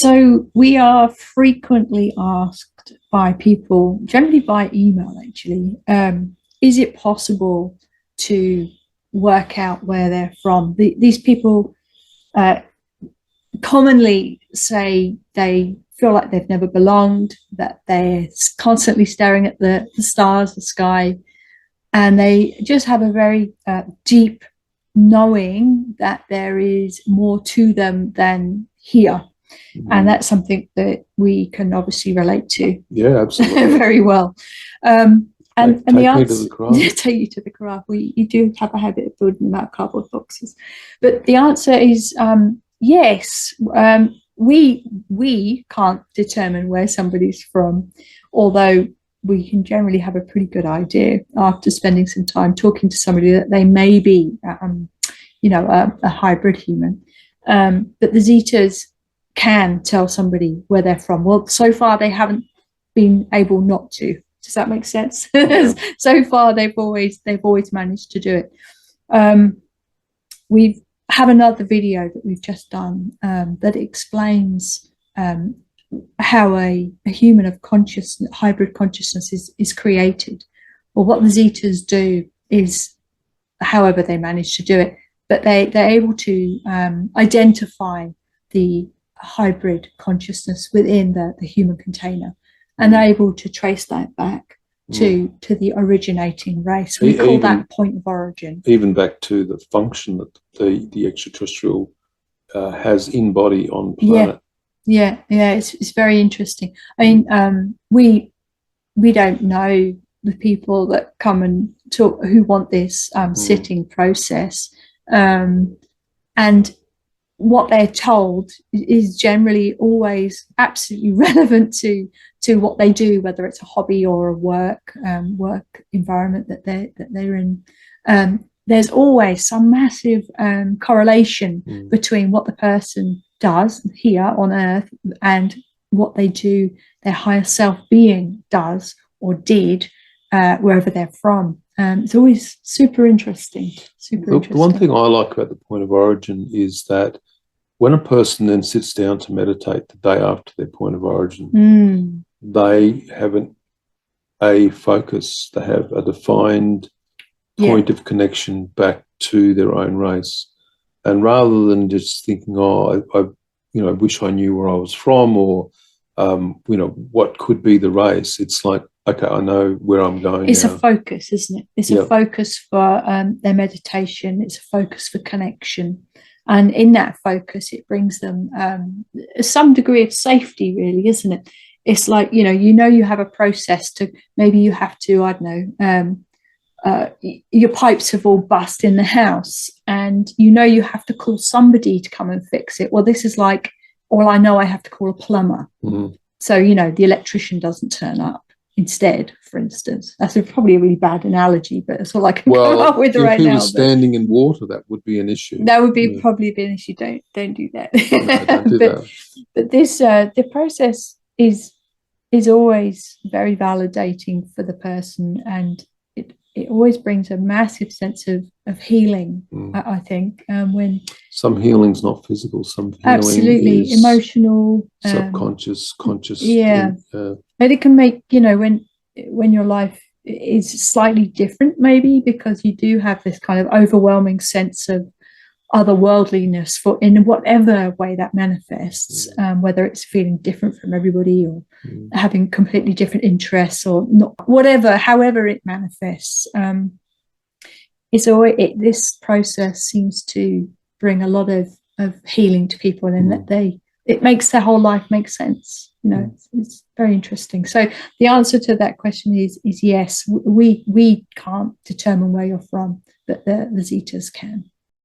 So we are frequently asked by people, generally by email actually, is it possible to work out where they're from? These people uh, commonly say they feel like they've never belonged, that they're constantly staring at the stars, the sky, and they just have a very deep knowing that there is more to them than here. And that's something that we can obviously relate to. Yeah, absolutely. Very well. And Take the me to answer, the craft. take you to the craft. You do have a habit of building them out of cardboard boxes, but the answer is yes. We can't determine where somebody's from, although we can generally have a pretty good idea after spending some time talking to somebody that they may be, a hybrid human. But the Zetas can tell somebody where they're from. Well, so far they haven't been able not to. Does that make sense? Yeah. So far they've always managed to do it. We have another video that we've just done that explains how a human of consciousness, hybrid consciousness, is created. Well, what the Zetas do is, however they manage to do it, but they're able to identify the hybrid consciousness within the human container, and they're able to trace that back to the originating race. We call that point of origin. Even back to the function that the extraterrestrial has in body on planet. Yeah, it's very interesting. I mean, we don't know the people that come and talk, who want this sitting process, and what they're told is generally always absolutely relevant to what they do, whether it's a hobby or a work environment that they're in. There's always some massive correlation between what the person does here on Earth and what they do, their higher self being does or did wherever they're from. It's always super interesting. The one thing I like about the point of origin is that when a person then sits down to meditate the day after their point of origin, they have a focus, they have a defined point of connection back to their own race. And rather than just thinking, I wish I knew where I was from, or what could be the race, it's like, okay, I know where I'm going. It's now. A focus, isn't it? It's a focus for their meditation. It's a focus for connection. And in that focus, it brings them some degree of safety, really, isn't it? It's like, you have a process to, maybe you have to, I don't know, your pipes have all bust in the house, and you have to call somebody to come and fix it. Well, this is like, I know I have to call a plumber. So, the electrician doesn't turn up instead, for instance. That's probably a really bad analogy, but it's all I can come up with right now. If he was standing in water, that would be an issue. That would be probably be an issue. Don't do that. No, don't do that. But this the process is always very validating for the person, and it always brings a massive sense of healing. I think when some healing's not physical, some healing absolutely is emotional, subconscious, conscious. But it can make, when your life is slightly different, maybe because you do have this kind of overwhelming sense of otherworldliness in whatever way that manifests, whether it's feeling different from everybody, or having completely different interests, or not, however it manifests. It's always this process seems to bring a lot of healing to people, and that it makes their whole life make sense. It's very interesting. So the answer to that question is yes. We can't determine where you're from, but the Zetas can.